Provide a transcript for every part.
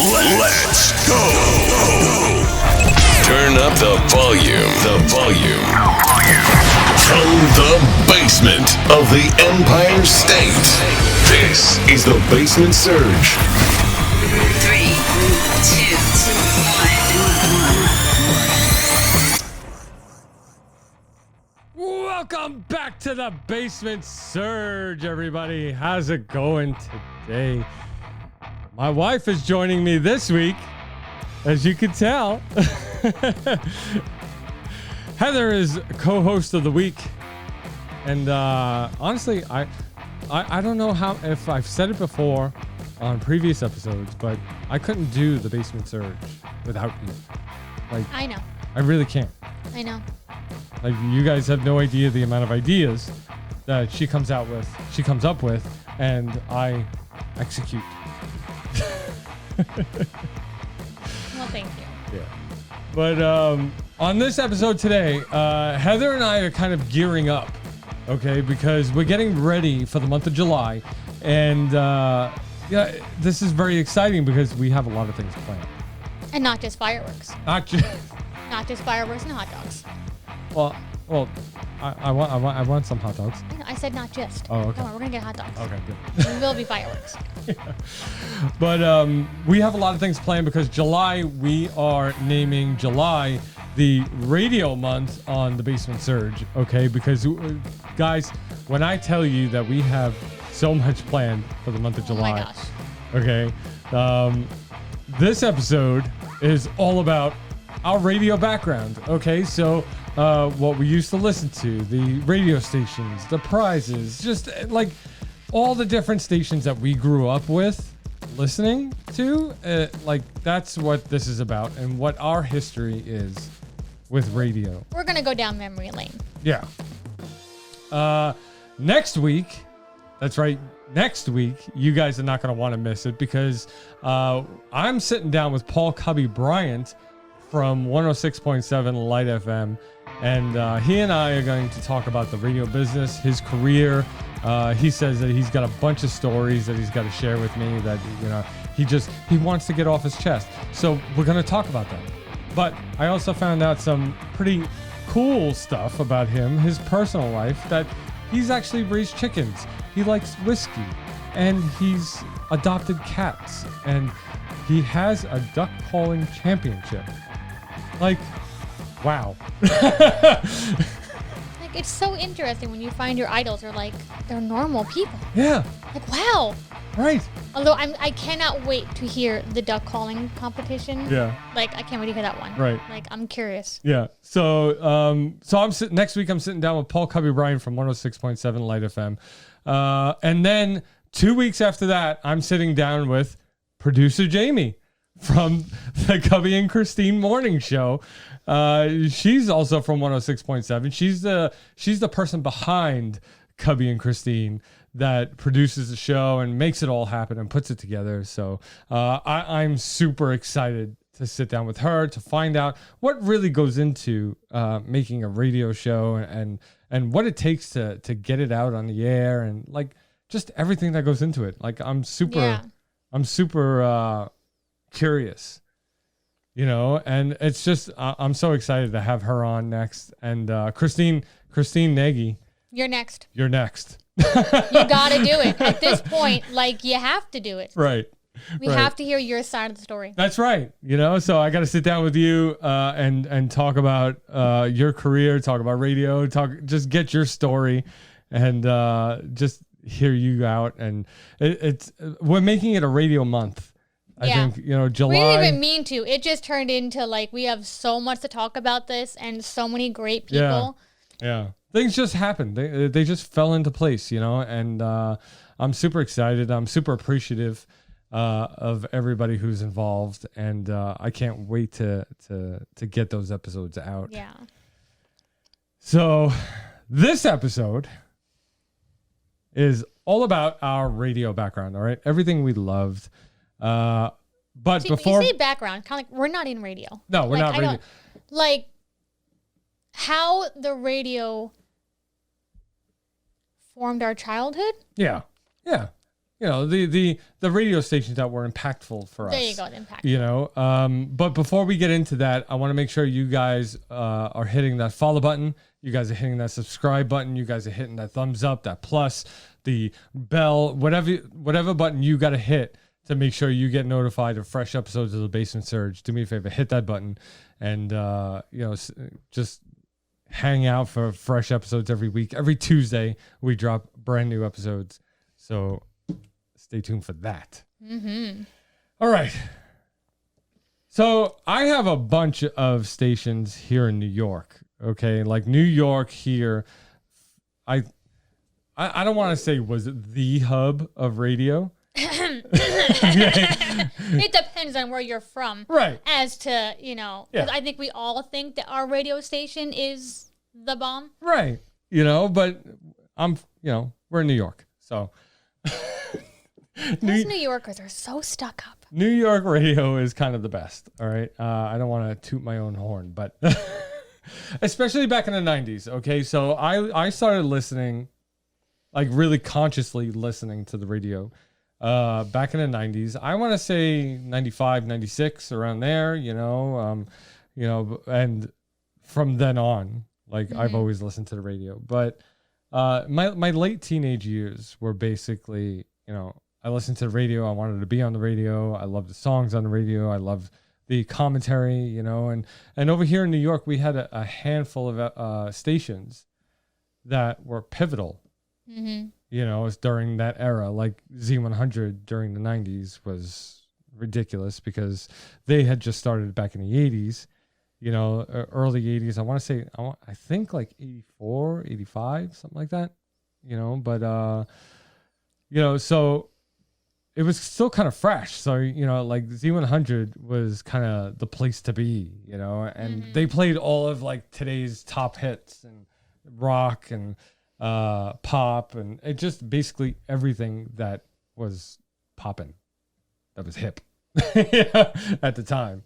Let's go. Turn up the volume. From the basement of the Empire State. This is the Basement Surge. 3, 2, 1. Welcome back to the Basement Surge, everybody. How's it going today? My wife is joining me this week, as you can tell. Heather is co-host of the week, and honestly, I don't know if I've said it before on previous episodes, but I couldn't do the Basement Surge without you. I know. I really can't. I know. Like, you guys have no idea the amount of ideas that she comes up with, and I execute. Well, thank you. Yeah. But on this episode today, Heather and I are kind of gearing up, okay, because we're getting ready for the month of July, and yeah, this is very exciting because we have a lot of things planned. And not just fireworks. Not just. Not just fireworks and hot dogs. Well, I want some hot dogs. I said not just. Oh, okay. Come on, we're gonna get hot dogs. Okay, good. There will be fireworks. But we have a lot of things planned because July, we are naming July the radio month on the Basement Surge, okay? Because, guys, when I tell you that we have so much planned for the month of July, Oh my gosh. okay? This episode is all about our radio background, okay? So what we used to listen to, the radio stations, the prizes, just like all the different stations that we grew up with listening to, like that's what this is about and what our history is with radio. We're gonna go down memory lane. Yeah. Next week, that's right, next week, you guys are not going to want to miss it because I'm sitting down with Paul Cubby Bryant from 106.7 Light FM, and he and I are going to talk about the radio business, his career. He says that he's got a bunch of stories that he's got to share with me that, you know, he wants to get off his chest. So we're going to talk about that. But I also found out some pretty cool stuff about him, his personal life, that he's actually raised chickens. He likes whiskey, and he's adopted cats, and he has a duck calling championship. Like, wow. Like, it's so interesting when you find your idols are like, they're normal people. Yeah. Like, wow. Right. Although I cannot wait to hear the duck calling competition. Yeah. Like, I can't wait to hear that one. Right. Like, I'm curious. Yeah. So next week I'm sitting down with Paul Cubby Bryant from 106.7 Light FM. And then 2 weeks after that, I'm sitting down with producer Jamie from the Cubby and Christine morning show. She's also from 106.7. She's the person behind Cubby and Christine that produces the show and makes it all happen and puts it together. So I'm super excited to sit down with her to find out what really goes into making a radio show and what it takes to get it out on the air and like just everything that goes into it. Like I'm super curious, you know, and it's just I'm so excited to have her on next. And Christine Nagy, You're next. you're next. You gotta do it. At this point, like, you have to do it. Right. We right. have to hear your side of the story. That's right. You know, so I got to sit down with you and talk about your career, talk about radio, just get your story and just hear you out. And we're making it a radio month. I think, you know, July. We didn't even mean to. It just turned into like we have so much to talk about this and so many great people. Yeah. Things just happened. They just fell into place, you know, and I'm super excited. I'm super appreciative of everybody who's involved, and I can't wait to get those episodes out. Yeah. So this episode is all about our radio background, all right? Everything we loved. But See, before... you say background, kind of like, we're not in radio. No, we're not radio. Like, how the radio formed our childhood? Yeah. the radio stations that were impactful for us. There you go, the impact. But before we get into that, I want to make sure you guys are hitting that follow button. You guys are hitting that subscribe button. You guys are hitting that thumbs up, that plus, the bell, whatever button you got to hit to make sure you get notified of fresh episodes of the Basement Surge. Do me a favor, hit that button, and just hang out for fresh episodes every week. Every Tuesday we drop brand new episodes, so stay tuned for that. All right. So I have a bunch of stations here in New York. Okay, like New York here, I don't want to say was the hub of radio. It depends on where you're from, Right. As to 'cause I think we all think that our radio station is the bomb. Right. But we're in New York, so. Those New Yorkers are so stuck up. New York radio is kind of the best. All right. I don't want to toot my own horn, but especially back in the 90s. Okay. So I started listening, like really consciously listening to the radio back in the 90s. I want to say 95, 96, around there, and from then on, like I've always listened to the radio. But my late teenage years were basically, I listened to the radio. I wanted to be on the radio. I loved the songs on the radio. I loved the commentary, and over here in New York, we had a handful of stations that were pivotal. It's during that era, like Z100 during the 90s was ridiculous because they had just started back in the 80s, early 80s. I want to say, I think like 84, 85, something like that, so it was still kind of fresh. So, like Z100 was kind of the place to be, and they played all of like today's top hits and rock and pop, and it just basically everything that was popping, that was hip at the time.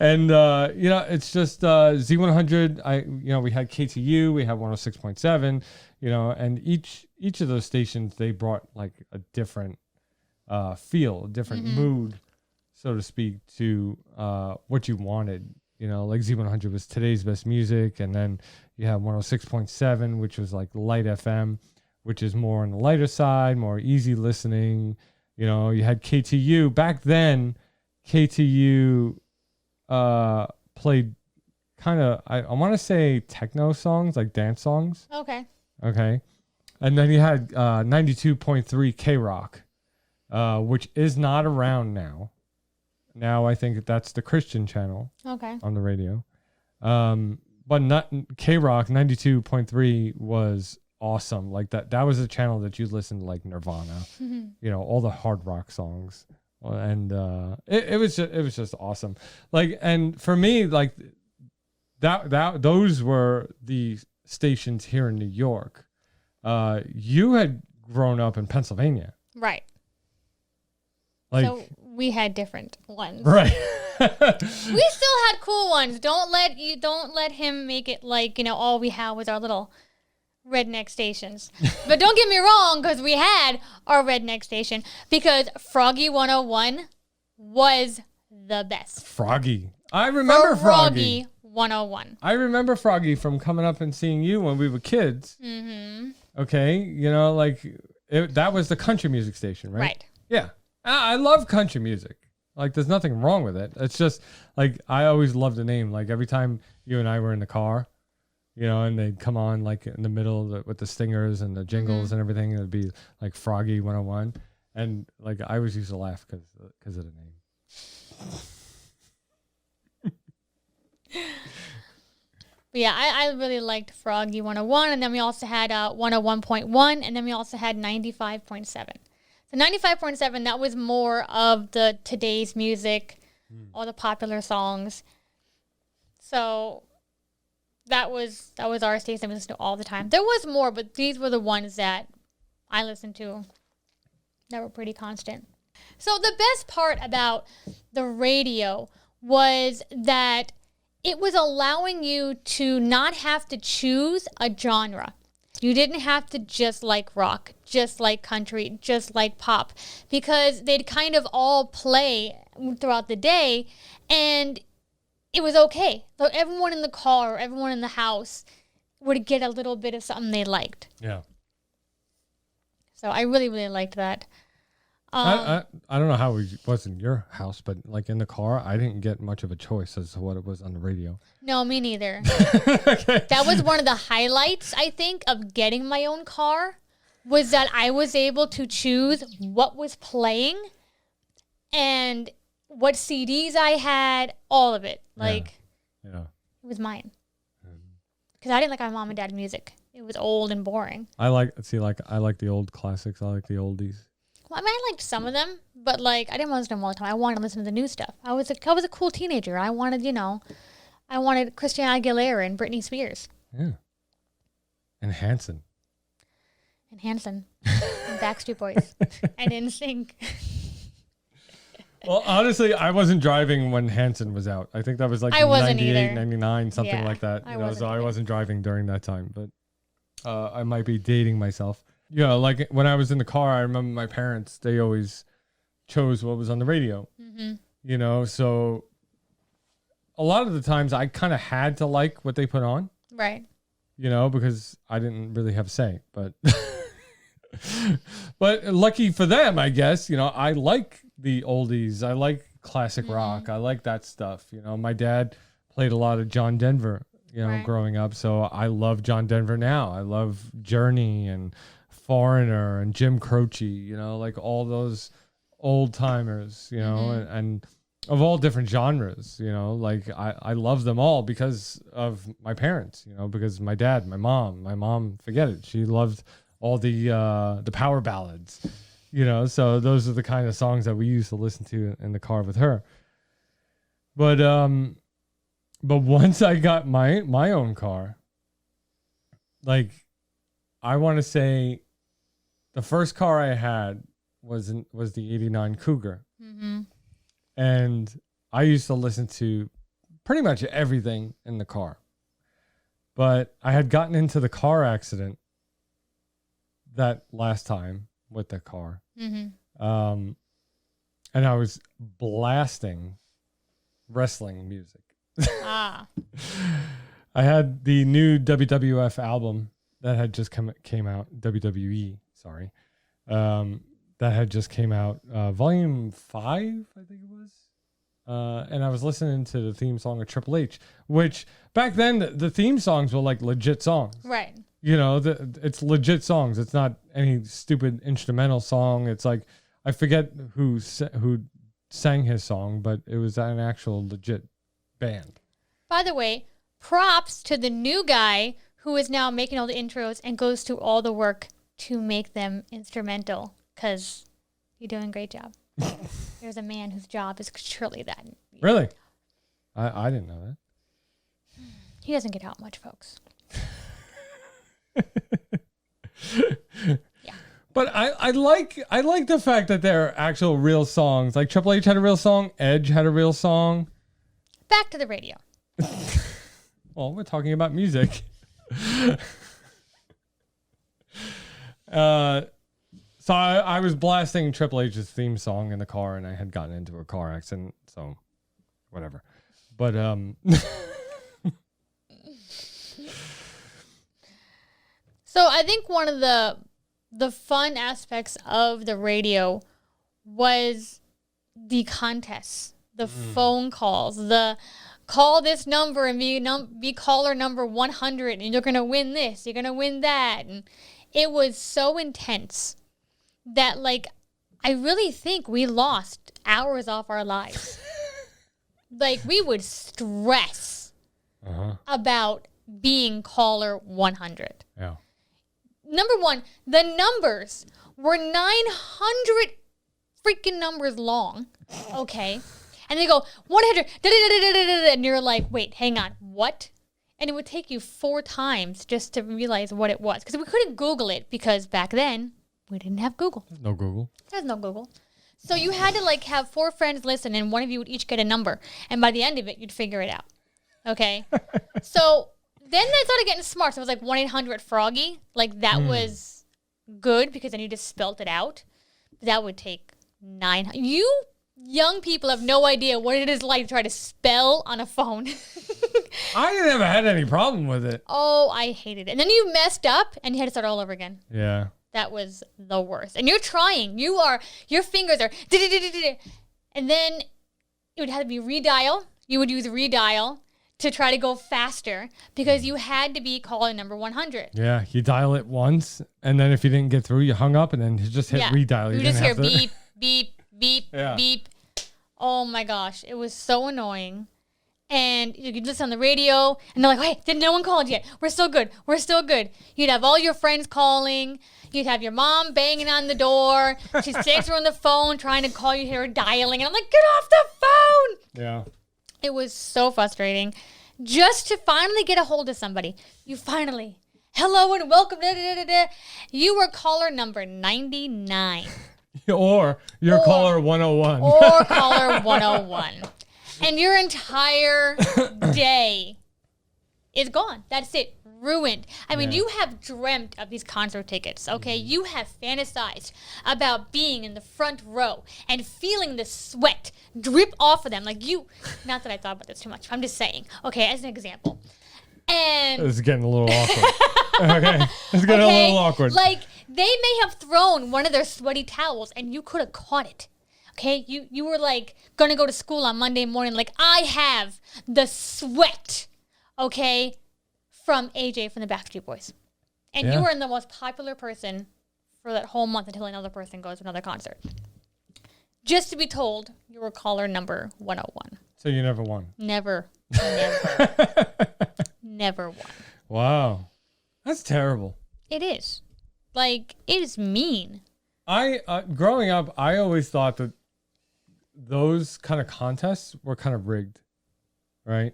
And it's just Z100. We had KTU, we had 106.7, and each of those stations, they brought like a different feel, a different mood, so to speak, to what you wanted. Like Z100 was today's best music, and then you have 106.7, which was like Light FM, which is more on the lighter side, more easy listening. You had KTU. Back then, KTU played kind of, I want to say techno songs, like dance songs. Okay. And then you had 92.3 K-Rock, which is not around now. Now I think that's the Christian channel on the radio. But not K-Rock 92.3 was awesome. Like that was a channel that you listened to, like Nirvana, all the hard rock songs. And it was just awesome. Like, and for me, like those were the stations here in New York. You had grown up in Pennsylvania. Right. Like, so we had different ones. Right. We still had cool ones. Don't let him make it like, all we had was our little redneck stations. But don't get me wrong, because we had our redneck station, because Froggy 101 was the best. Froggy. I remember Froggy. 101. I remember Froggy from coming up and seeing you when we were kids. Okay. That was the country music station, right? Right. Yeah. I love country music. Like, there's nothing wrong with it. It's just, like, I always loved the name. Like, every time you and I were in the car, and they'd come on, like, in the middle with the stingers and the jingles and everything, it would be, like, Froggy 101. And, like, I always used to laugh because of the name. But yeah, I really liked Froggy 101. And then we also had 101.1. And then we also had 95.7. So 95.7, that was more of the today's music, all the popular songs. So that was our station we listened to all the time. There was more, but these were the ones that I listened to that were pretty constant. So the best part about the radio was that it was allowing you to not have to choose a genre. You didn't have to just like rock, just like country, just like pop, because they'd kind of all play throughout the day, and it was okay. So everyone in the car, everyone in the house would get a little bit of something they liked. Yeah. So I really, really liked that. I don't know how it was in your house, but like in the car, I didn't get much of a choice as to what it was on the radio. No, me neither. That was one of the highlights, I think, of getting my own car, was that I was able to choose what was playing and what CDs I had, all of it. Like, Yeah. it was mine. Because I didn't like my mom and dad's music. It was old and boring. I like the old classics. I like the oldies. Well, I mean, I liked some of them, but like I didn't want to listen to them all the time. I wanted to listen to the new stuff. I was a cool teenager. I wanted Christina Aguilera and Britney Spears. Yeah. And Hanson. And Hanson. And Backstreet Boys. And NSYNC. Well, honestly, I wasn't driving when Hanson was out. I think that was like I wasn't 98, either. 99, something Yeah, like that. I You know, wasn't so I either. wasn't driving during that time, but I might be dating myself. Yeah, like when I was in the car, I remember my parents, they always chose what was on the radio. Mm-hmm. You know, so a lot of the times I kind of had to like what they put on, Right. you know, because I didn't really have a say, but but lucky for them, I guess, you know, I like the oldies. I like classic rock. I like that stuff. You know, my dad played a lot of John Denver, you know, Right. growing up. So I love John Denver now. I love Journey and Foreigner and Jim Croce, you know, like all those old timers, you know, and of all different genres, you know, like I love them all because of my parents, you know, because my dad, my mom, forget it. She loved all the power ballads, you know, so those are the kind of songs that we used to listen to in the car with her. But once I got my own car, like I want to say the first car I had was the 89 Cougar. Mm-hmm. And I used to listen to pretty much everything in the car. But I had gotten into the car accident that last time with the car. Mm-hmm. And I was blasting wrestling music. Ah. I had the new WWF album that had just came out, WWE, sorry. That had just came out, volume 5, I think it was. And I was listening to the theme song of Triple H, which back then the theme songs were like legit songs. Right. You know, it's legit songs. It's not any stupid instrumental song. It's like, I forget who sang his song, but it was an actual legit band. By the way, props to the new guy who is now making all the intros and goes through all the work to make them instrumental, because you're doing a great job. There's a man whose job is surely that. Really? I didn't know that. He doesn't get out much, folks. Yeah. But I like the fact that there are actual real songs. Like Triple H had a real song, Edge had a real song. Back to the radio. Well, we're talking about music. So I was blasting Triple H's theme song in the car, and I had gotten into a car accident, so whatever. But So I think one of the fun aspects of the radio was the contests, the phone calls, the call this number and be caller number 100, and you're going to win this, you're going to win that. And it was so intense that, like, I really think we lost hours off our lives. Like, we would stress about being caller 100. yeah. Number one, the numbers were 900 freaking numbers long. Okay. And they go 100, and you're like, wait, hang on, what? And it would take you 4 times just to realize what it was. Because we couldn't Google it, because back then we didn't have Google. No Google. There's no Google. So you had to like have 4 friends listen, and one of you would each get a number. And by the end of it, you'd figure it out. Okay. So Then they started getting smart. So it was like 1-800-FROGGY. Like that was good because then you just spelt it out. That would take 900. You young people have no idea what it is like to try to spell on a phone. I never had any problem with it. Oh, I hated it. And then you messed up and you had to start all over again. Yeah. That was the worst. And you're trying. Your fingers are. And then it would have to be redial. You would use redial to try to go faster because you had to be calling number 100. Yeah. You dial it once, and then if you didn't get through, you hung up, and then you just hit redial. You just hear beep, beep, beep, Yeah. beep. Oh my gosh. It was so annoying. And you'd listen on the radio, and they're like, hey, did no one called yet? We're still good. We're still good. You'd have all your friends calling. You'd have your mom banging on the door. She's answering the phone, trying to call you, hear her dialing. And I'm like, get off the phone. Yeah. It was so frustrating. Just to finally get a hold of somebody. You finally, hello and welcome. You were caller number 99. Or your caller 101. Or caller 101. And your entire day is gone. That's it. Ruined. I mean, you have dreamt of these concert tickets, okay? You have fantasized about being in the front row and feeling the sweat drip off of them. Like not that I thought about this too much. I'm just saying. Okay, as an example. And It's getting a little awkward. Okay. It's getting a little awkward. Like, they may have thrown one of their sweaty towels and you could have caught it. Okay, you were like gonna go to school on Monday morning, like I have the sweat, okay, from AJ from the Backstreet Boys, and you were the most popular person for that whole month until another person goes to another concert. Just to be told you were caller number 101. So you never won. Never won. Wow, that's terrible. It is, like, it is mean. Growing up, I always thought that those kind of contests were kind of rigged, right?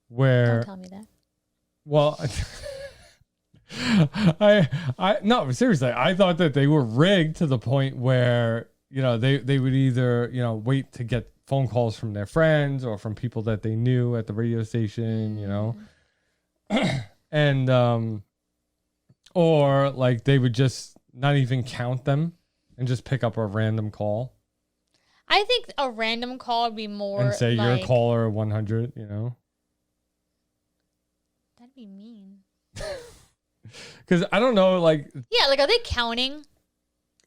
Where, Don't tell me that. well, no, seriously, I thought that they were rigged to the point where, they would either, wait to get phone calls from their friends or from people that they knew at the radio station, and, or like they would just not even count them and just pick up a random call. I think a random call would be more And say like, you're caller 100, That'd be mean. Because I don't know, like Yeah, like, are they counting?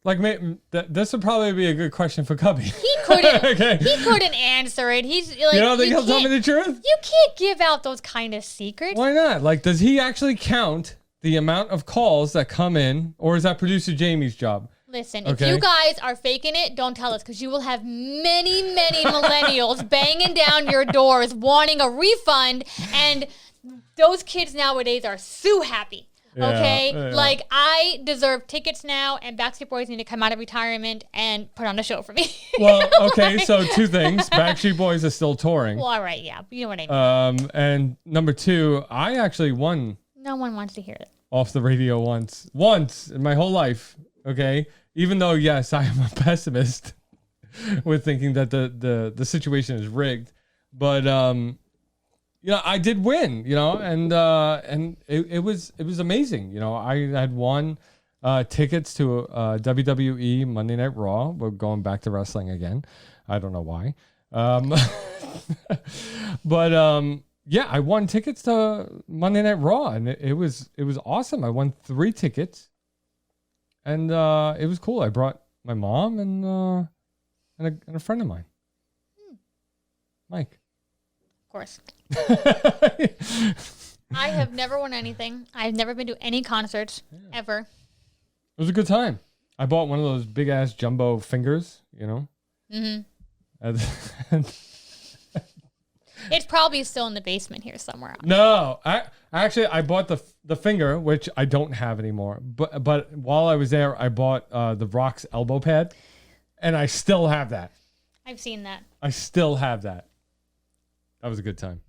This would probably be a good question for Cubby. He couldn't. Okay. He couldn't answer it. He's like, You don't think he'll tell me the truth? You can't give out those kind of secrets. Why not? Like, does he actually count the amount of calls that come in, or is that producer Jamie's job? Listen, Okay. if you guys are faking it, don't tell us, because you will have many, many millennials banging down your doors wanting a refund, and those kids nowadays are so happy. Okay? Yeah. Like, I deserve tickets now, and Backstreet Boys need to come out of retirement and put on a show for me. Well, okay, so two things. Backstreet Boys are still touring. Well, all right, yeah. You know what I mean. And number two, I actually won No one wants to hear it. off the radio once in my whole life. Okay. Even though, yes, I am a pessimist with thinking that the situation is rigged, but I did win, and it was amazing. I had won tickets to WWE Monday Night Raw. We're going back to wrestling again. I don't know why. But yeah, I won tickets to Monday Night Raw, and it was awesome. I won 3 tickets. And it was cool. I brought my mom and a friend of mine, Mike. Of course. I have never won anything. I've never been to any concerts ever. It was a good time. I bought one of those big ass jumbo fingers, Mm-hmm. And It's probably still in the basement here somewhere. no, I bought the finger, which I don't have anymore. But while I was there, I bought the Rock's elbow pad, and I still have that. I've seen that. I still have that. That was a good time.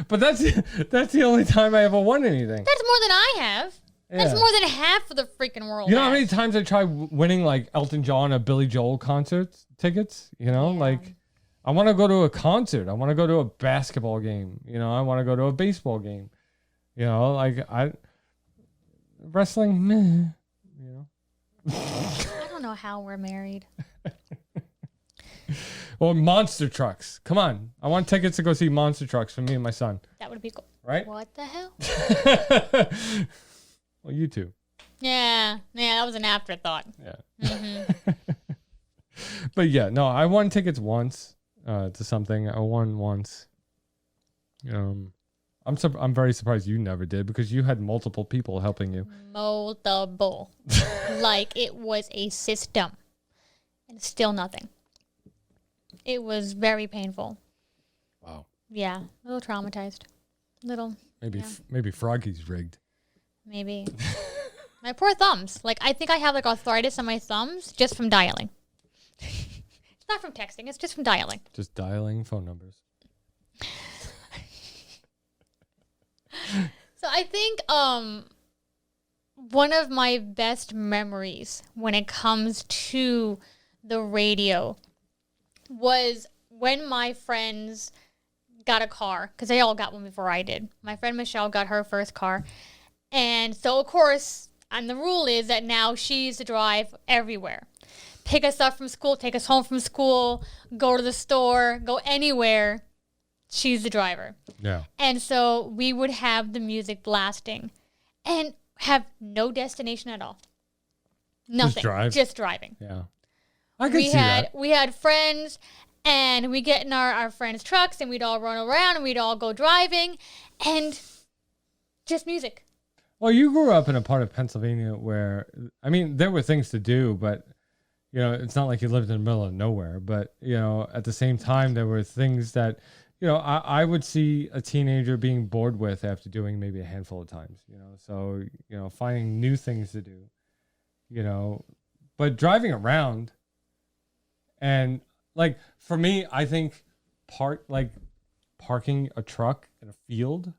But that's the only time I ever won anything. That's more than I have. That's Yeah. more than half of the freaking world. You know how has. many times I tried winning like Elton John or Billy Joel concerts tickets? Like I want to go to a concert. I want to go to a basketball game. You know, I want to go to a baseball game. You know, like wrestling, meh, you know. I don't know how we're married. Well, monster trucks. Come on. I want tickets to go see monster trucks for me and my son. That would be cool. Right? What the hell? Well, you too. Yeah, that was an afterthought. Yeah. But yeah, no, I won tickets once to something. I won once. I'm very surprised you never did because you had multiple people helping you. Multiple. Like it was a system. And still nothing. It was very painful. Wow. Yeah, a little traumatized. Maybe Froggy's rigged. Maybe. My poor thumbs. Like, I think I have like arthritis on my thumbs just from dialing. It's not from texting. It's just from dialing. Just dialing phone numbers. So I think one of my best memories when it comes to the radio was when my friends got a car, because they all got one before I did. My friend Michelle got her first car. And so, of course, and the rule is that now she used to drive everywhere. Pick us up from school, take us home from school, go to the store, go anywhere. She's the driver. Yeah. And so we would have the music blasting and have no destination at all. Nothing. Just driving. Yeah. I could see that. We had friends, and we get in our friends' trucks, and we'd all run around, and we'd all go driving, and just music. Well, you grew up in a part of Pennsylvania where, I mean, there were things to do, but, you know, it's not like you lived in the middle of nowhere. But, you know, at the same time, there were things that, you know, I would see a teenager being bored with after doing maybe a handful of times, you know. So, you know, finding new things to do, you know, but driving around and, like, for me, I think parking a truck in a field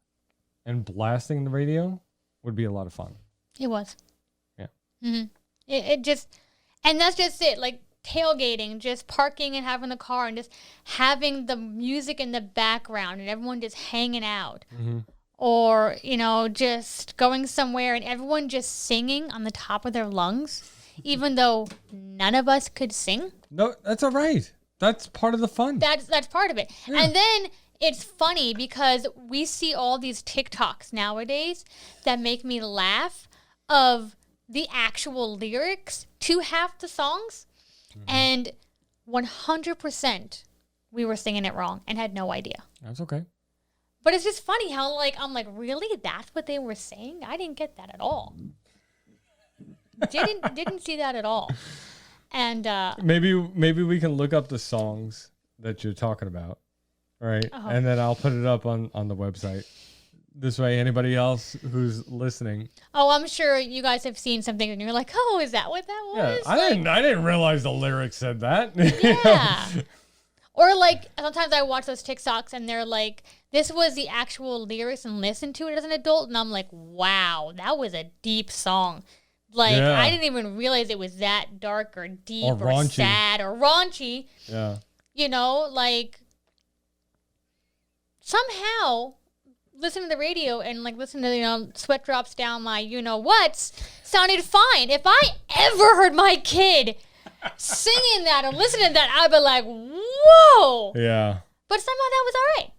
and blasting the radio would be a lot of fun. It was. Yeah. Mm-hmm. It just, and that's just it. Like tailgating, just parking and having the car and just having the music in the background and everyone just hanging out. Mm-hmm. Or, you know, just going somewhere and everyone just singing on the top of their lungs, even though none of us could sing. No, that's all right. That's part of the fun. That's part of it. Yeah. And then it's funny because we see all these TikToks nowadays that make me laugh of the actual lyrics to half the songs. Mm-hmm. And 100% we were singing it wrong and had no idea. That's okay. But it's just funny how, like, I'm like, really? That's what they were saying? I didn't get that at all. Didn't see that at all. And maybe we can look up the songs that you're talking about, right? Uh-huh. And then I'll put it up on the website. This way, anybody else who's listening. Oh, I'm sure you guys have seen something and you're like, oh, is that what that was? Yeah, I didn't realize the lyrics said that. Yeah. Or like sometimes I watch those TikToks and they're like, this was the actual lyrics and listen to it as an adult. And I'm like, wow, that was a deep song. Like, yeah. I didn't even realize it was that dark or deep or sad or raunchy. Yeah. You know, like somehow listen to the radio and like listen to, you know, sweat drops down my you-know-whats sounded fine. If I ever heard my kid singing that or listening to that, I'd be like, whoa. Yeah. But somehow that was all right.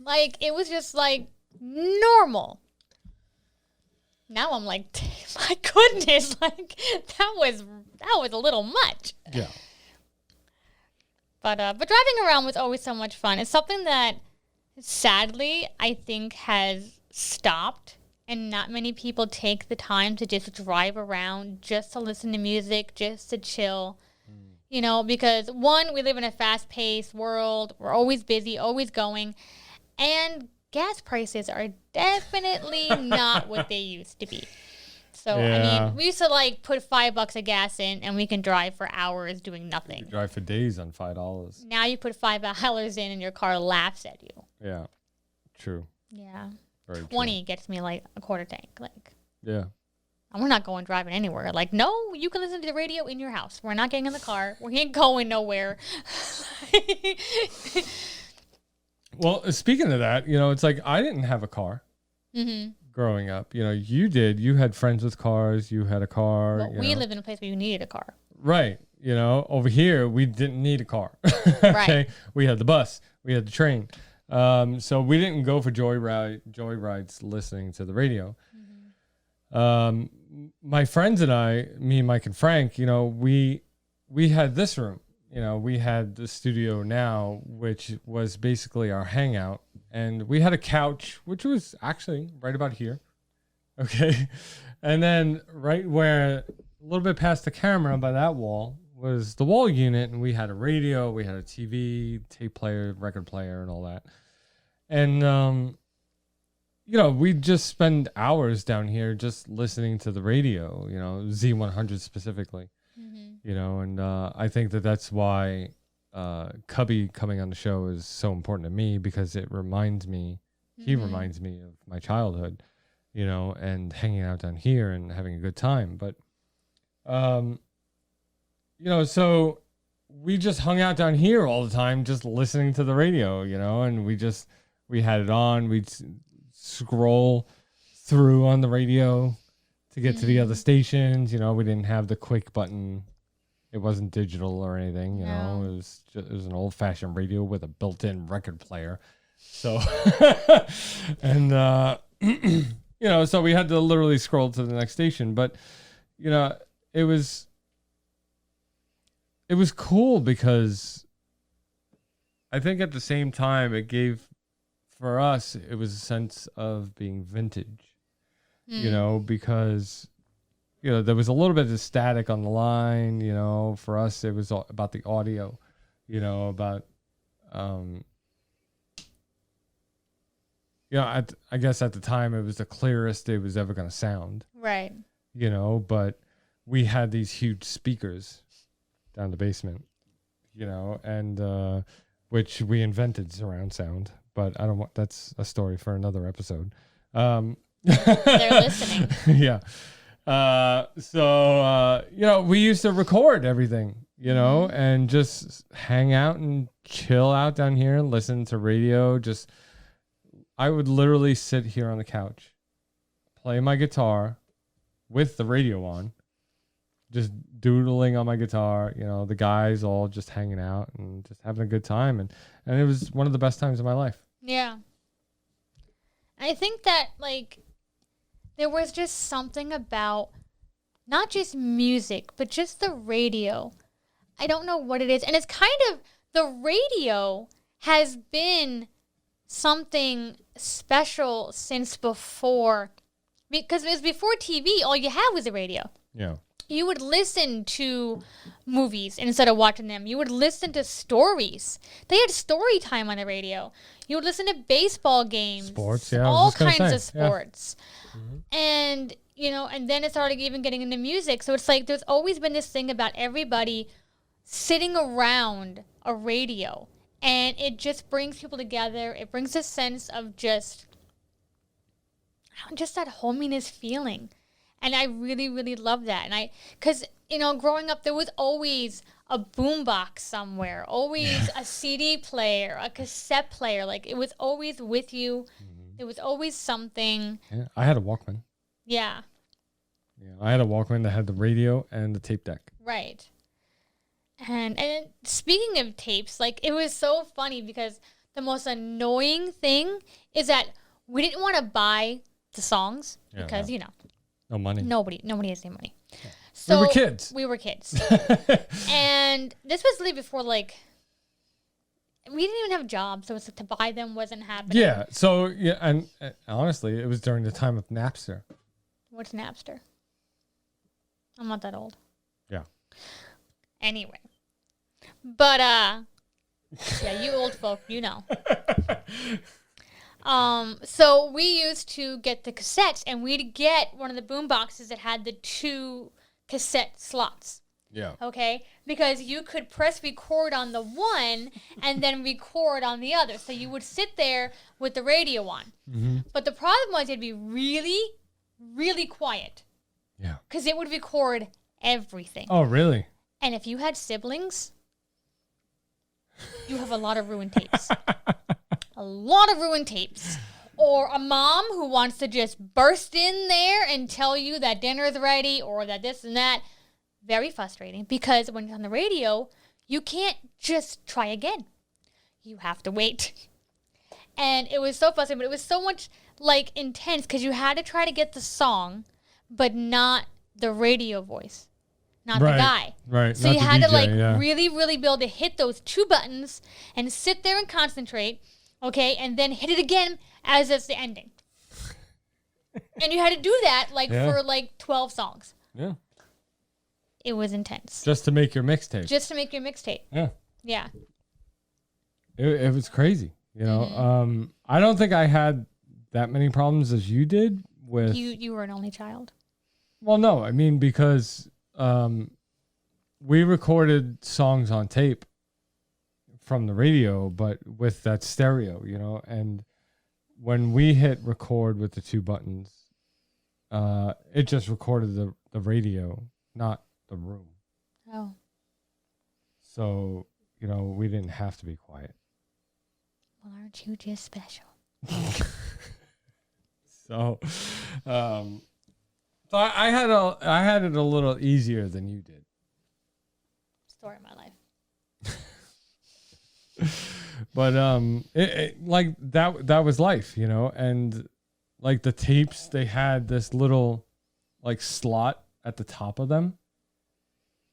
Like, it was just like normal. Now I'm like, my goodness, like that was a little much. Yeah. But driving around was always so much fun. It's something that sadly I think has stopped, and not many people take the time to just drive around just to listen to music, just to chill. You know, because one, we live in a fast-paced world. We're always busy, always going, and gas prices are definitely not what they used to be. So, yeah. I mean, we used to like put $5 of gas in and we can drive for hours doing nothing. You drive for days on $5. Now you put $5 in and your car laughs at you. Yeah. True. Yeah. Very 20 true. Gets me like a quarter tank. Like. Yeah. And we're not going driving anywhere. Like, no, you can listen to the radio in your house. We're not getting in the car. We ain't going nowhere. Well, speaking of that, it's like I didn't have a car growing up. You did. You had friends with cars. You had a car. Well, we lived in a place where you needed a car. Right. Over here, we didn't need a car. Okay. Right. We had the bus. We had the train. So we didn't go for joyrides listening to the radio. My friends and I, me, Mike, and Frank, we had this room. We had the studio now, which was basically our hangout. And we had a couch, which was actually right about here. Okay. And then right where a little bit past the camera by that wall was the wall unit. And we had a radio, we had a TV, tape player, record player, and all that. And, we'd just spend hours down here just listening to the radio, Z100 specifically. And I think that that's why Cubby coming on the show is so important to me, because it reminds me, he reminds me of my childhood, and hanging out down here and having a good time. But, so we just hung out down here all the time, just listening to the radio, and we had it on. We'd scroll through on the radio to get to the other stations. We didn't have the quick button. It wasn't digital or anything, No. It was an old-fashioned radio with a built-in record player. So, and so we had to literally scroll to the next station. But it was cool because I think at the same time it gave, for us, it was a sense of being vintage. Because there was a little bit of static on the line. For us, it was all about the audio. About I guess at the time it was the clearest it was ever going to sound. Right. But we had these huge speakers down the basement. And which we invented surround sound. But I don't want. That's a story for another episode. They're listening. Yeah. We used to record everything, and just hang out and chill out down here and listen to radio. I would literally sit here on the couch, play my guitar with the radio on, just doodling on my guitar, the guys all just hanging out and just having a good time. And it was one of the best times of my life. Yeah. I think that, there was just something about not just music, but just the radio. I don't know what it is. And it's kind of, the radio has been something special since before, because it was before TV. All you had was the radio. Yeah. You would listen to movies instead of watching them. You would listen to stories. They had story time on the radio. You would listen to baseball games. Sports, yeah. All kinds of sports. Yeah. And, and then it started even getting into music. So it's like there's always been this thing about everybody sitting around a radio. And it just brings people together. It brings a sense of just that hominess feeling. And I really, really love that. And because, growing up, there was always a boombox somewhere, always a CD player, a cassette player. It was always with you. There was always something. Yeah, I had a Walkman. Yeah. Yeah, I had a Walkman that had the radio and the tape deck. Right. And speaking of tapes, it was so funny because the most annoying thing is that we didn't want to buy the songs because, no money. Nobody has any money. Yeah. So We were kids. And this was really before, we didn't even have jobs, so to buy them wasn't happening. Yeah. So, and honestly, it was during the time of Napster. What's Napster? I'm not that old. Yeah. Anyway. But, yeah, you old folk, So we used to get the cassettes, and we'd get one of the boom boxes that had the 2 cassette slots. Yeah. Okay? Because you could press record on the one and then record on the other. So you would sit there with the radio on. Mm-hmm. But the problem was it'd be really, really quiet. Yeah. because it would record everything. Oh, really? And if you had siblings, you have a lot of ruined tapes. A lot of ruined tapes. Or a mom who wants to just burst in there and tell you that dinner's ready or that this and that. Very frustrating because when you're on the radio, you can't just try again. You have to wait. And it was so frustrating, but it was so much like intense because you had to try to get the song, but not the radio voice, not the guy. Right. So not you the had to DJ, like yeah. really, really be able to hit those two buttons and sit there and concentrate, okay, and then hit it again as it's the ending. And you had to do that like Yeah. for like 12 songs. Yeah. It was intense. Just to make your mixtape. Just to make your mixtape. Yeah. Yeah. It was crazy. You know, Mm-hmm. I don't think I had that many problems as you did with. You were an only child. Well, no, I mean because we recorded songs on tape from the radio, but with that stereo, you know, and when we hit record with the two buttons, it just recorded the radio, not the room. Oh. So, you know, we didn't have to be quiet. Well, aren't you just special? So, so I had it a little easier than you did. Story of my life. But like that was life, you know, and like the tapes, they had this little like slot at the top of them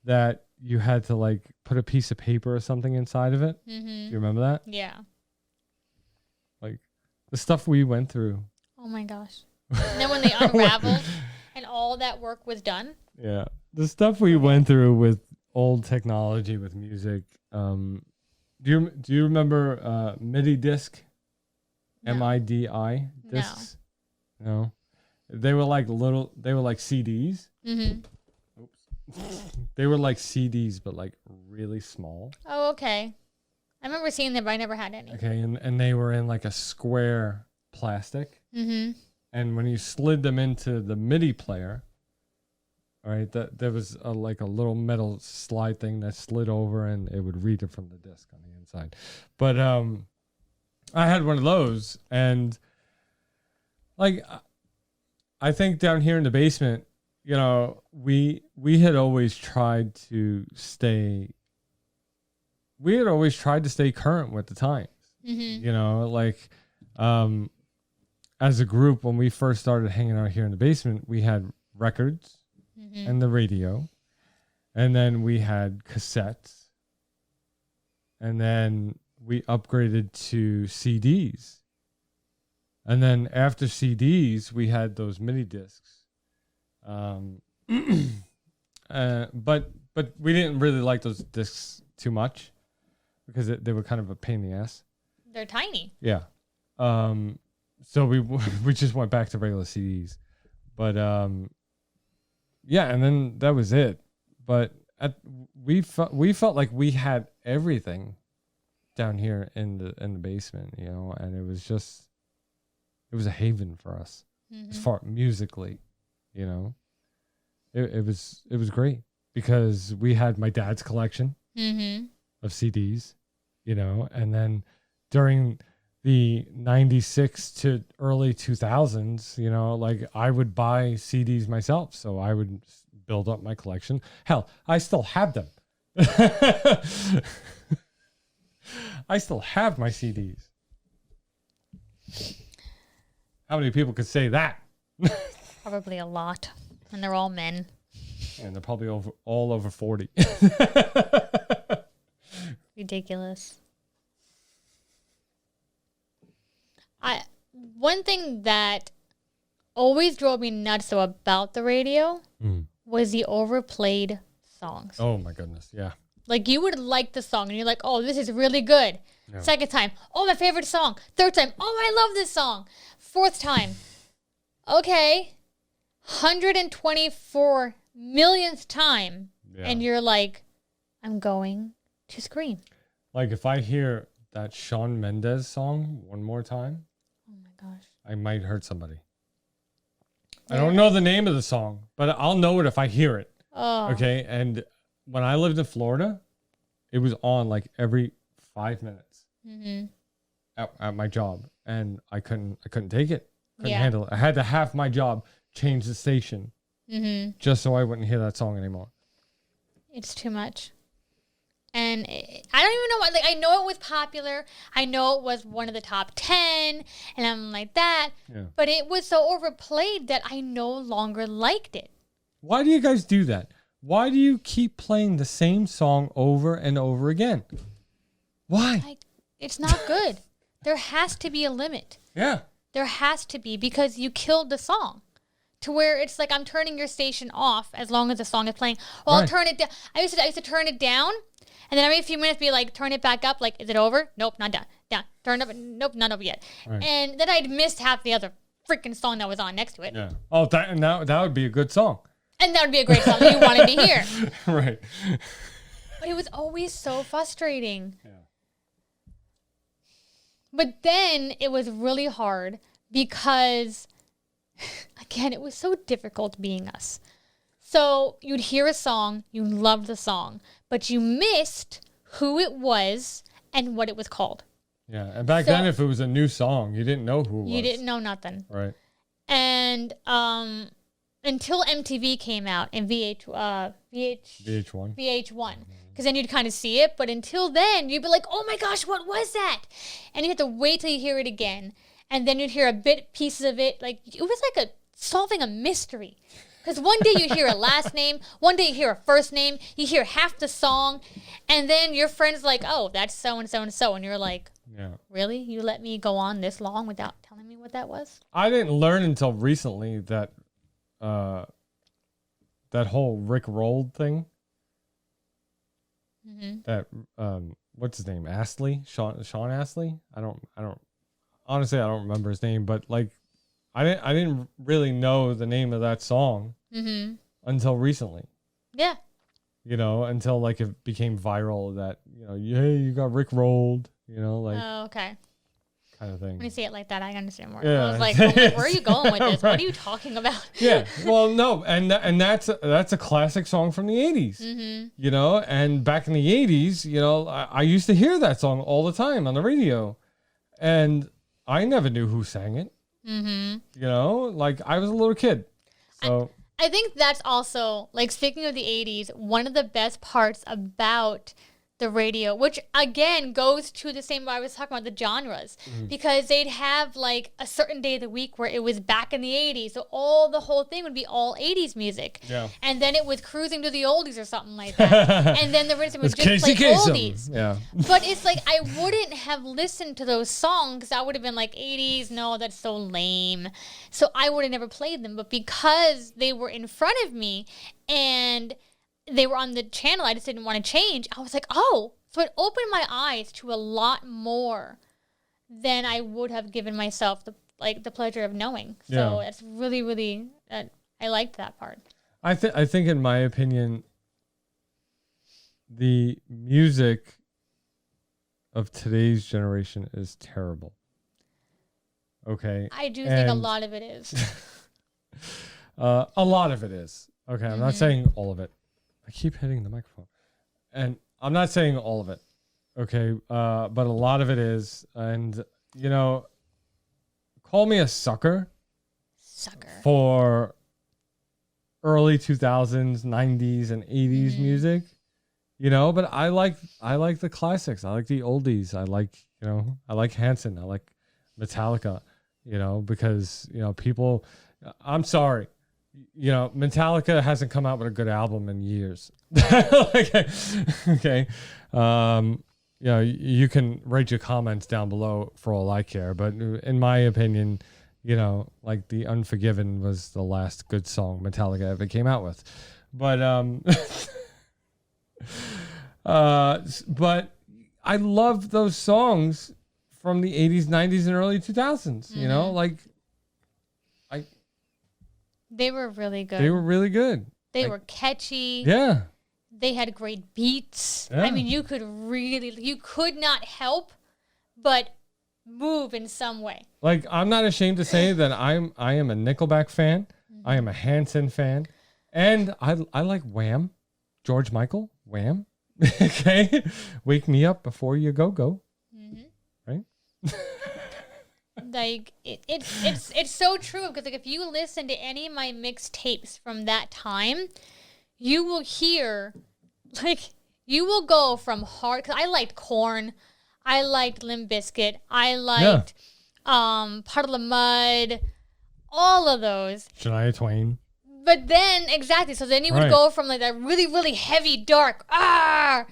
that you had to like put a piece of paper or something inside of it. Mm-hmm. You remember that? Yeah. Like the stuff we went through. Oh my gosh. And then when they unraveled and all that work was done. Yeah. The stuff we went through with old technology with music. Do you remember MIDI disc? No. MIDI discs? No. They were like CDs. Mm-hmm. They were like CDs, but like really small. Oh, okay. I remember seeing them, but I never had any. Okay, and they were in like a square plastic. Mm-hmm. And when you slid them into the MIDI player, all right, that there was like a little metal slide thing that slid over, and it would read it from the disc on the inside. But I had one of those, and like I think down here in the basement, you know, we had always tried to stay. We had always tried to stay current with the times. Mm-hmm. You know, like as a group, when we first started hanging out here in the basement, we had records Mm-hmm. and the radio, and then we had cassettes, and then we upgraded to CDs, and then after CDs, we had those mini discs. But we didn't really like those discs too much because they were kind of a pain in the ass. They're tiny. Yeah. So we just went back to regular CDs, but yeah, and then that was it. But we felt like we had everything down here in the basement, you know, and it was a haven for us as far musically, you know. It was great because we had my dad's collection of CDs, you know, and then during the 96 to early 2000s, you know, like I would buy CDs myself. So I would build up my collection. Hell, I still have them. I still have my CDs. How many people could say that? Probably a lot. And they're all men. And they're probably all over 40. Ridiculous. One thing that always drove me nuts though about the radio was the overplayed songs. Oh my goodness, yeah. Like you would like the song and you're like, oh, this is really good. Yeah. Second time, oh, my favorite song. Third time, oh, I love this song. Fourth time, okay. 124 millionth time. Yeah. And you're like, I'm going to scream. Like if I hear that Shawn Mendes song one more time, Oh my gosh. I might hurt somebody. I don't know the name of the song, but I'll know it if I hear it. Oh. Okay. And when I lived in Florida, it was on like every 5 minutes at my job, and I couldn't take it. Couldn't handle it. I had to have my job change the station just so I wouldn't hear that song anymore. It's too much. And I don't even know what, like, I know it was popular. I know it was one of the top 10, and I'm like that. Yeah. But it was so overplayed that I no longer liked it. Why do you guys do that? Why do you keep playing the same song over and over again? Why? Like, it's not good. There has to be a limit. Yeah. There has to be, because you killed the song. To where it's like, I'm turning your station off as long as the song is playing. Well, Right. I'll turn it down. I used to turn it down, and then every few minutes be like, turn it back up. Like, is it over? Nope, not done. Down. Turn it up. Nope, not over yet. Right. And then I'd missed half the other freaking song that was on next to it. Yeah. Oh, that would be a good song. And that would be a great song that you wanted to hear. Right. But it was always so frustrating. Yeah. But then it was really hard because, again, it was so difficult being us. So you'd hear a song, you loved the song, but you missed who it was and what it was called. Yeah. And back So- then, if it was a new song, you didn't know who it was. You didn't know nothing. Right. And until MTV came out and VH1. VH1, because then you'd kind of see it. But until then, you'd be like, oh my gosh, what was that? And you had to wait till you hear it again. And then you'd hear pieces of it. Like, it was like solving a mystery. Because one day you hear a last name, one day you hear a first name, you hear half the song, and then your friend's like, oh, that's so-and-so and so. And you're like, Yeah. really? You let me go on this long without telling me what that was? I didn't learn until recently that that whole Rick Rolled thing. That what's his name? Astley? Sean Astley? I don't honestly I don't remember his name, but like I didn't really know the name of that song until recently. Yeah. You know, until like it became viral that, you know, hey, you got Rick Rolled, you know, like Oh, okay. kind of thing. When you say it like that, I understand more. Yeah. I was like, where are you going with this? What are you talking about? Yeah, well, no, and that's a classic song from the 80s, you know, and back in the 80s, you know, I used to hear that song all the time on the radio, and I never knew who sang it, you know, like I was a little kid, so I think that's also, like, speaking of the 80s, one of the best parts about the radio, which again goes to the same I was talking about, the genres, because they'd have like a certain day of the week where it was back in the 80s, so the whole thing would be all 80s music, and then it was cruising to the oldies or something like that, and then the rhythm would just play oldies. Yeah, But it's like, I wouldn't have listened to those songs. I would have been like, 80s, no, that's so lame. So I would have never played them. But because they were in front of me and they were on the channel, I just didn't want to change. I was like, oh. So it opened my eyes to a lot more than I would have given myself the pleasure of knowing. So it's really, really, I liked that part. I think in my opinion, the music of today's generation is terrible. Okay. I do think a lot of it is. A lot of it is. Okay, I'm not saying all of it. I keep hitting the microphone. And I'm not saying all of it. Okay, but a lot of it is. And, you know, call me a sucker for early 2000s, 90s, and 80s music. You know, but I like the classics. I like the oldies. I like Hanson. I like Metallica, you know, because, you know, people, I'm sorry. You know, Metallica hasn't come out with a good album in years. Okay. You know, you can rate your comments down below for all I care. But in my opinion, you know, like The Unforgiven was the last good song Metallica ever came out with. But, but I love those songs from the 80s, 90s, and early 2000s, you know, like, They were really good. they were really good. They were catchy. Yeah. They had great beats. Yeah. I mean, you could not help but move in some way. Like, I'm not ashamed to say that I am a Nickelback fan. I am a Hanson fan. And I like Wham. George Michael, Wham. Okay. Wake me up before you go. Right? Like it's so true because like if you listen to any of my mixed tapes from that time, you will hear like you will go from hard because I liked Korn, I liked Limp Bizkit, I liked Puddle of Mud, all of those. Shania Twain. But then exactly, so then you would go from like that really really heavy dark and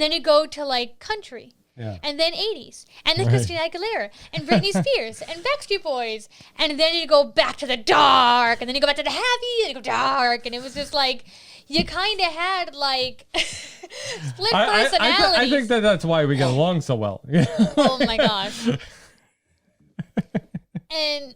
then you go to like country. Yeah. And then 80s. And then Christina Aguilera. And Britney Spears. And Backstreet Boys. And then you go back to the dark. And then you go back to the heavy. And you go dark. And it was just like, you kind of had like split personalities. I think that's why we get along so well. Oh my gosh. And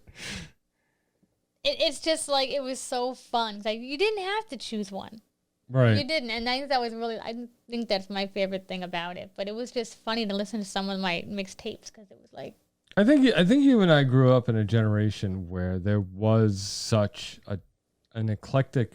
it's just like, it was so fun. Like, you didn't have to choose one. Right. You didn't, and I think that was really. I think that's my favorite thing about it. But it was just funny to listen to some of my mixed tapes because it was like. I think you and I grew up in a generation where there was such an eclectic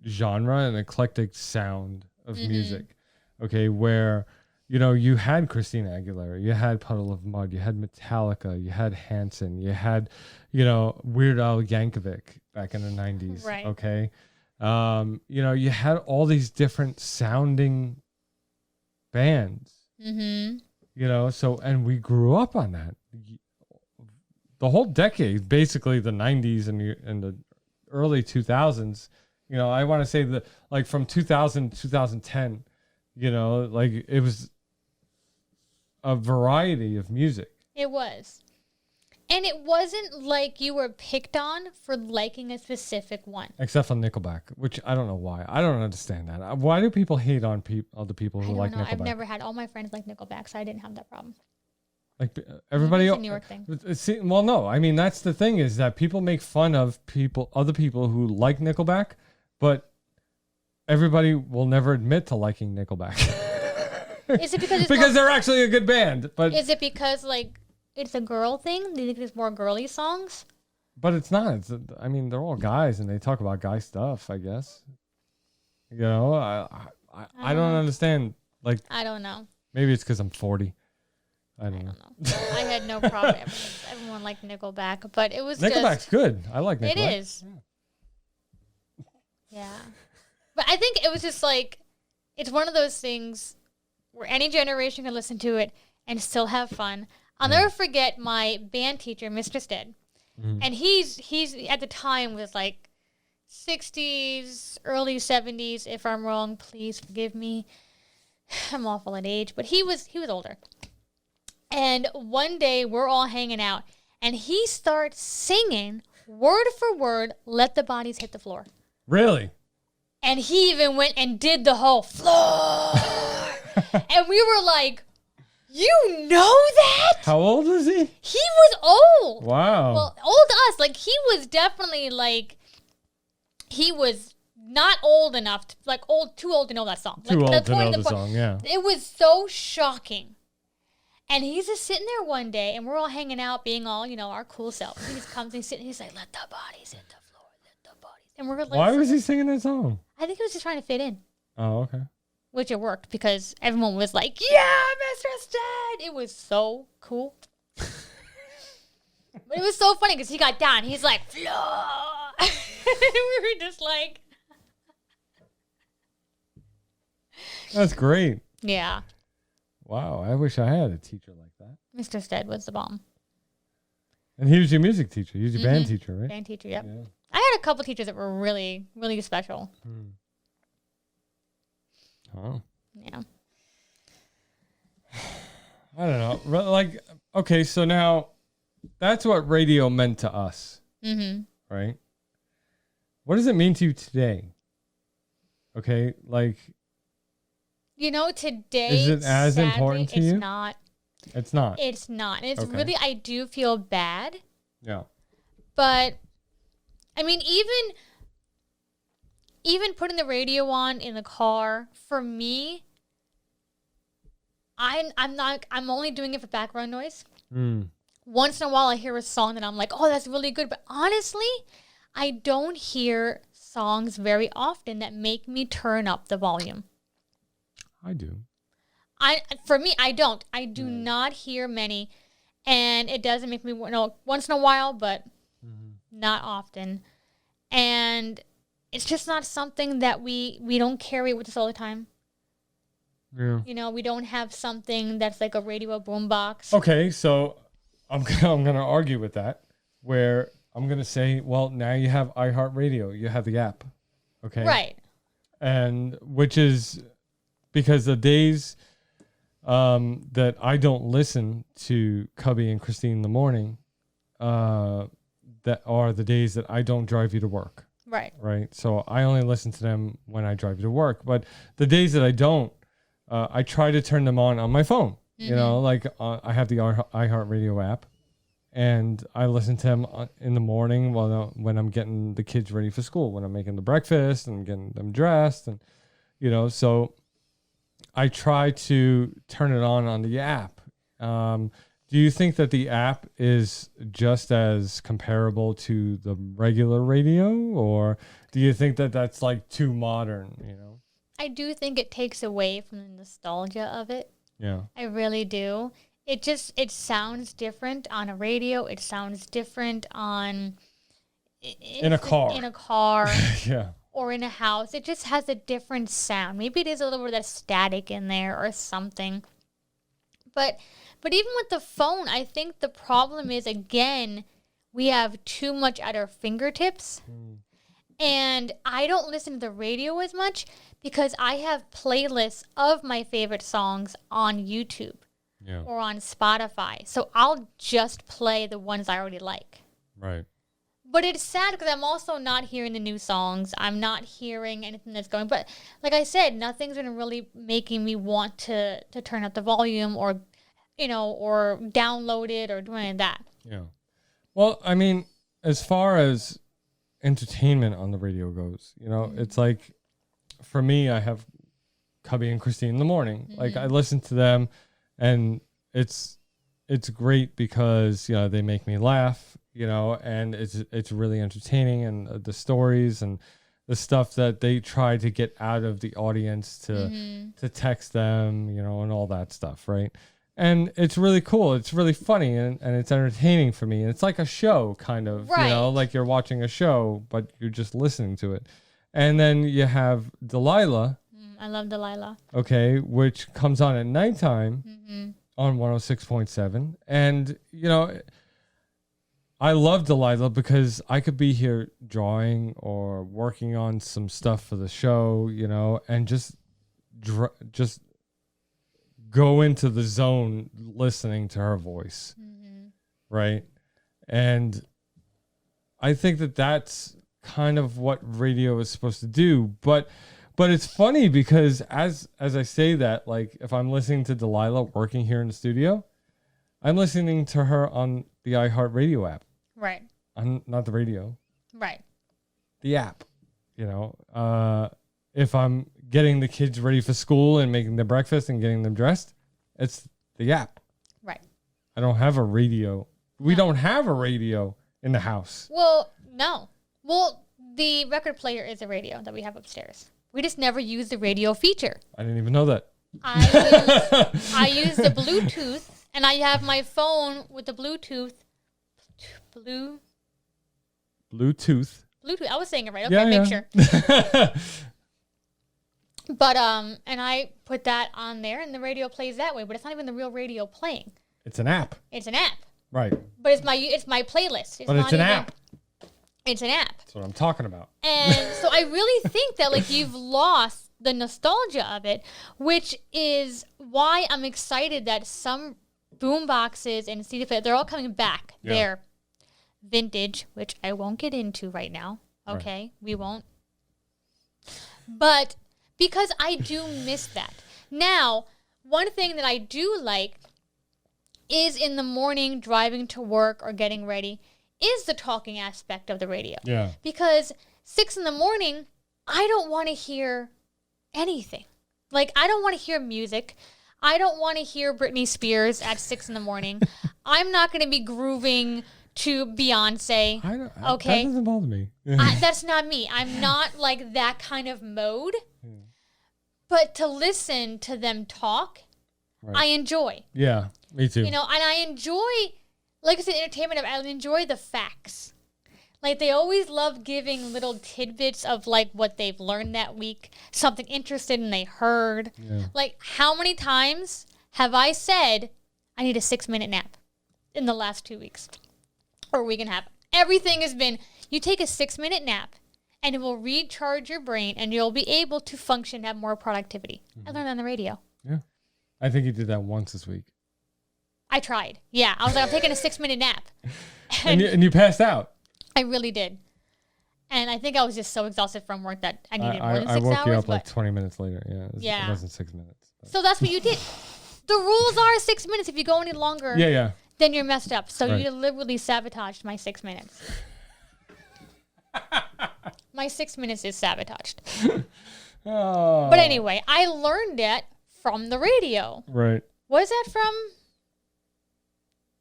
genre, an eclectic sound of music. Okay, where you had Christina Aguilera, you had Puddle of Mud, you had Metallica, you had Hanson, you had Weird Al Yankovic back in the 90s. Right. Okay. You had all these different sounding bands, so, and we grew up on that. The whole decade, basically the 90s and the early 2000s, I want to say that like from 2000 to 2010, like it was a variety of music. It was. And it wasn't like you were picked on for liking a specific one. Except for Nickelback, which I don't know why. I don't understand that. Why do people hate on other people who like Nickelback? I've never had all my friends like Nickelback, so I didn't have that problem. Like everybody. It's a New York thing. Well, no. I mean, that's the thing is that people make fun of other people who like Nickelback, but everybody will never admit to liking Nickelback. Is it because because they're actually a good band? But is it because like it's a girl thing? Do you think there's more girly songs? But it's not. They're all guys and they talk about guy stuff, I guess. I don't understand. Like, I don't know. Maybe it's because I'm 40. I don't know. I had no problem. Everyone liked Nickelback, but it was Nickelback's good. I like Nickelback. It is. Yeah. But I think it was just like, it's one of those things where any generation can listen to it and still have fun. I'll never forget my band teacher, Mr. Stead. And he's at the time was like 60s, early 70s. If I'm wrong, please forgive me. I'm awful at age, but he was older. And one day we're all hanging out and he starts singing word for word, "Let the Bodies Hit the Floor." Really? And he even went and did the whole floor. And we were like, you know that? How old was he? He was old. Wow. Well, old to us. Like, he was definitely, like, he was not old enough, too old to know that song. Too old to know the song, yeah. It was so shocking. And he's just sitting there one day, and we're all hanging out, being all, our cool selves. And he just comes and he's like, "Let the bodies hit the floor, let the bodies." And we're like, why was he singing that song? I think he was just trying to fit in. Oh, okay. Which it worked because everyone was like, "Yeah, Mr. Stead!" It was so cool. But it was so funny because he got down. He's like, "Floor." We were just like. That's great. Yeah. Wow, I wish I had a teacher like that. Mr. Stead was the bomb. And he was your music teacher. He was your band teacher, right? Band teacher, yep. Yeah. I had a couple teachers that were really, really special. Oh. Yeah. I don't know. Like, okay, so now that's what radio meant to us. Right? What does it mean to you today? Okay, like. Today. Is it as sadly, important to you? It's not. It's not. It's not. And it's Okay. really, I do feel bad. Yeah. But, I mean, even putting the radio on in the car, for me, I'm only doing it for background noise. Once in a while, I hear a song that I'm like, oh, that's really good. But honestly, I don't hear songs very often that make me turn up the volume. I do. For me, I don't. I do not hear many, and it doesn't make me once in a while, but not often. And it's just not something that we don't carry with us all the time. Yeah. You know, we don't have something that's like a radio boombox. Okay, so I'm gonna argue with that, where I'm gonna say, well, now you have iHeartRadio, you have the app, okay, Right. and which is because the days that I don't listen to Cubby and Christine in the morning, that are the days that I don't drive you to work. Right. Right. So I only listen to them when I drive you to work. But the days that I don't, I try to turn them on my phone. You know, like I have the iHeartRadio app, and I listen to them in the morning when I'm getting the kids ready for school, when I'm making the breakfast and getting them dressed, and you know, so I try to turn it on the app. Do you think that the app is just as comparable to the regular radio, or do you think that that's like too modern, you know? I do think it takes away from the nostalgia of it. Yeah. I really do. It sounds different on a radio. It sounds different on In a car. In a car. Yeah. Or in a house. It just has a different sound. Maybe it is a little bit of static in there or something. But even with the phone, I think the problem is, again, we have too much at our fingertips. And I don't listen to the radio as much because I have playlists of my favorite songs on YouTube or on Spotify. So I'll just play the ones I already like. Right. But it's sad because I'm also not hearing the new songs. I'm not hearing anything that's going. But like I said, nothing's been really making me want to turn up the volume or, you know, or download it or do any of that. Yeah. Well, I mean, as far as entertainment on the radio goes, you know, it's like, for me, I have Cubby and Christine in the morning. Like, I listen to them, and it's great because, you know, they make me laugh, you know, and it's really entertaining, and the stories and the stuff that they try to get out of the audience to text them, you know, and all that stuff, right? And it's really cool. It's really funny, and it's entertaining for me. And it's like a show, kind of, you know, like you're watching a show, but you're just listening to it. And then you have Delilah. I love Delilah. Okay, which comes on at nighttime on 106.7. And, you know, I love Delilah because I could be here drawing or working on some stuff for the show, you know, and just go into the zone listening to her voice. Right? And I think that that's kind of what radio is supposed to do, but it's funny because as I say that, like, if I'm listening to Delilah working here in the studio, I'm listening to her on the iHeartRadio app. Right. Not the radio. Right. The app. You know, if I'm getting the kids ready for school and making their breakfast and getting them dressed, it's the app. Right. I don't have a radio. We don't have a radio in the house. Well, no. Well, the record player is a radio that we have upstairs. We just never use the radio feature. I didn't even know that. I use the Bluetooth, and I have my phone with the Bluetooth. Bluetooth. I was saying it right. Okay, make sure. But and I put that on there, and the radio plays that way. But it's not even the real radio playing. It's an app. It's an app. Right. But it's my playlist. But it's an app. It's an app. That's what I'm talking about. And so I really think that, like, you've lost the nostalgia of it, which is why I'm excited that some boom boxes and CD players, they're all coming back. Yeah. They're vintage, which I won't get into right now. Okay, right. We won't. But because I do miss that. Now, one thing that I do like is in the morning driving to work or getting ready is the talking aspect of the radio. Yeah. Because 6 a.m, I don't want to hear anything. Like, I don't want to hear music. I don't want to hear Britney Spears at 6 a.m. I'm not going to be grooving to Beyonce. Okay. That doesn't bother me. That's not me. I'm not like that kind of mode. But to listen to them talk, I enjoy. Yeah, me too. You know, and I enjoy, like I said, entertainment. I enjoy the facts. Like, they always love giving little tidbits of, like, what they've learned that week, something interesting they heard. Yeah. Like, how many times have I said, I need a 6-minute nap in the last 2 weeks or week and a half? Everything has been, you take a 6-minute nap and it will recharge your brain and you'll be able to function, have more productivity. I learned that on the radio. Yeah. I think you did that once this week. I tried. Yeah. I was like, I'm taking a 6-minute nap. And you passed out. I really did. And I think I was just so exhausted from work that I needed more than 6 hours. I woke you up like 20 minutes later. Yeah. It wasn't 6 minutes. But. So that's what you did. The rules are 6 minutes. If you go any longer, then you're messed up. So you deliberately sabotaged my 6 minutes. My 6 minutes is sabotaged. Oh. But anyway, I learned that from the radio. Right. Was that from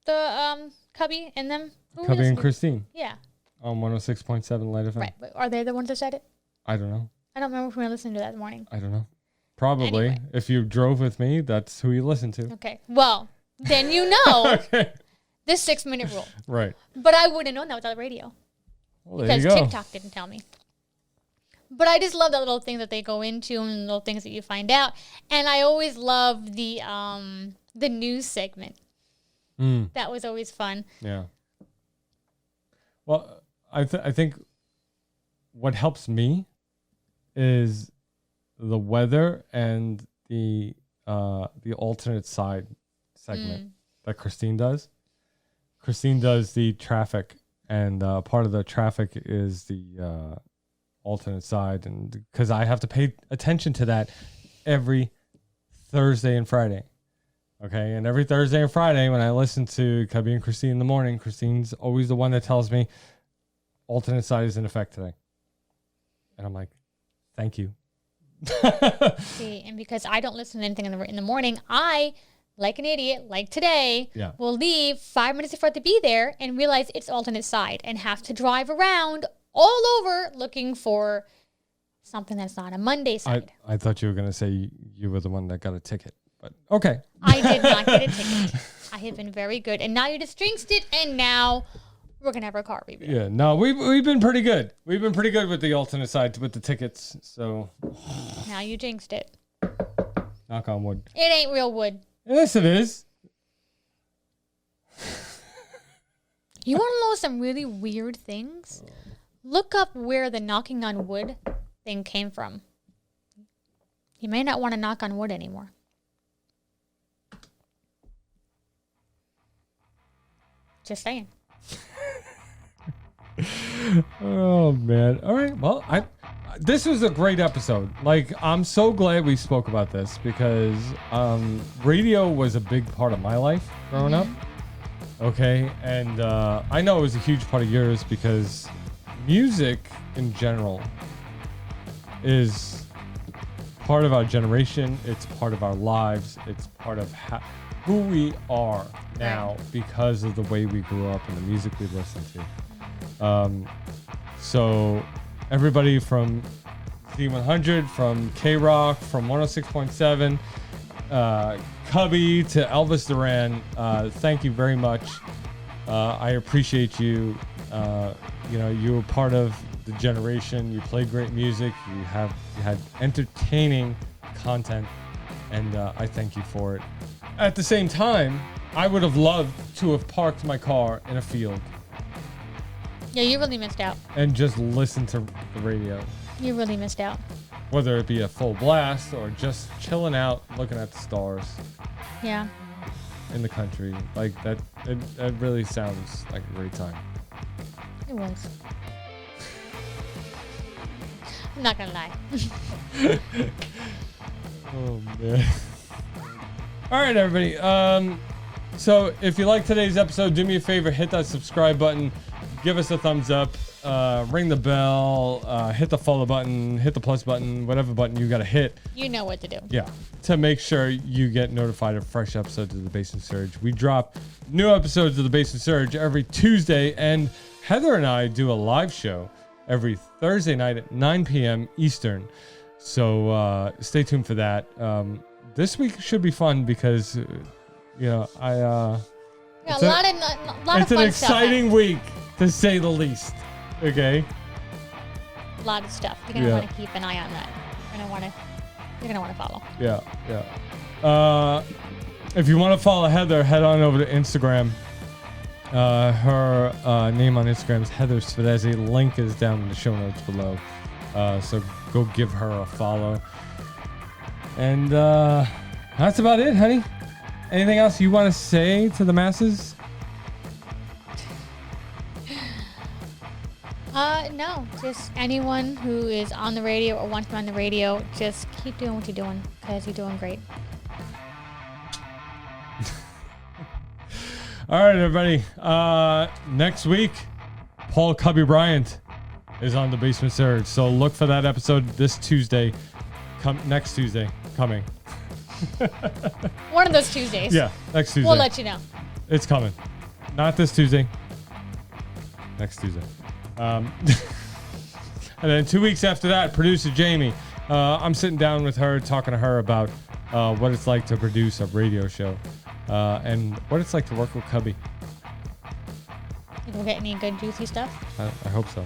the Cubby and them? Cubby and Christine. Yeah. On 106.7 Light FM. Right. But are they the ones that said it? I don't know. I don't remember if we were listening to that morning. I don't know. Probably. Anyway. If you drove with me, that's who you listened to. Okay. Well, then you know Okay. this 6-minute rule. Right. But I wouldn't have known that without the radio. Well, there Because you go. TikTok didn't tell me. But I just love the little things that they go into and little things that you find out. And I always love the news segment. That was always fun. Yeah. Well, I think what helps me is the weather and the alternate side segment that Christine does. Christine does the traffic, and part of the traffic is the alternate side, and because I have to pay attention to that every Thursday and Friday. Okay, and every Thursday and Friday when I listen to Cubby and Christine in the morning, Christine's always the one that tells me alternate side is in effect today. And I'm like, thank you. See, and because I don't listen to anything in the morning, I, like an idiot, like today, will leave 5 minutes before I have to be there and realize it's alternate side and have to drive around all over looking for something that's not a Monday side. I thought you were going to say you were the one that got a ticket. But okay. I did not get a ticket. I have been very good. And now you just jinxed it, and now we're going to have our car review. Yeah, no, we've been pretty good. We've been pretty good with the alternate side, with the tickets. So now you jinxed it. Knock on wood. It ain't real wood. Yes, it is. You want to know some really weird things? Look up where the knocking on wood thing came from. You may not want to knock on wood anymore. Just saying. Oh man! All right. Well, this was a great episode. Like, I'm so glad we spoke about this because radio was a big part of my life growing up. Okay, and I know it was a huge part of yours because music in general is part of our generation. It's part of our lives. It's part of who we are now because of the way we grew up and the music we listened to. So everybody from Z100, from K-Rock, from 106.7, Cubby to Elvis Duran, thank you very much. I appreciate you. You were part of the generation. You played great music. You had entertaining content, and I thank you for it. At the same time, I would have loved to have parked my car in a field. Yeah, you really missed out. And just listened to the radio. You really missed out. Whether it be a full blast or just chilling out, looking at the stars. Yeah. In the country. Like that, it really sounds like a great time. It was. I'm not gonna lie. Oh, man. All right, everybody. So if you like today's episode, do me a favor, hit that subscribe button. Give us a thumbs up. ring the bell, hit the follow button, hit the plus button, whatever button you got to hit. You know what to do. Yeah, to make sure you get notified of fresh episodes of the Basement Surge. We drop new episodes of the Basement Surge every Tuesday, and Heather and I do a live show every Thursday night at 9 p.m. Eastern. So stay tuned for that. This week should be fun because, Yeah, it's a lot of it's an fun exciting week to say the least. Okay. stuff. A lot of stuff. You're gonna want to keep an eye on that. You're gonna want to follow. Yeah. If you want to follow Heather, head on over to Instagram. Her name on Instagram is Heather Svedesi. Link is down in the show notes below. So go give her a follow. And that's about it, honey. Anything else you want to say to the masses? No, just anyone who is on the radio or wants to be on the radio, just keep doing what you're doing because you're doing great. All right, everybody. Next week, Paul Cubby Bryant is on the Basement Surge. So look for that episode this Tuesday. Next Tuesday coming. One of those Tuesdays. Yeah, next Tuesday. We'll let you know. It's coming. Not this Tuesday. Next Tuesday. And then 2 weeks after that, producer Jamie. I'm sitting down with her, talking to her about what it's like to produce a radio show and what it's like to work with Cubby. Think we'll get any good juicy stuff? I hope so.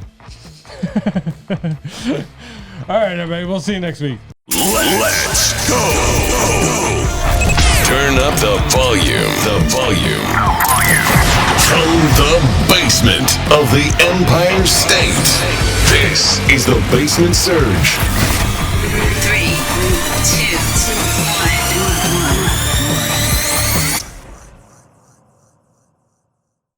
All right, everybody. We'll see you next week. Let's go. Turn up the volume. From the basement of the Empire State, this is the Basement Surge. 3, 2, 1.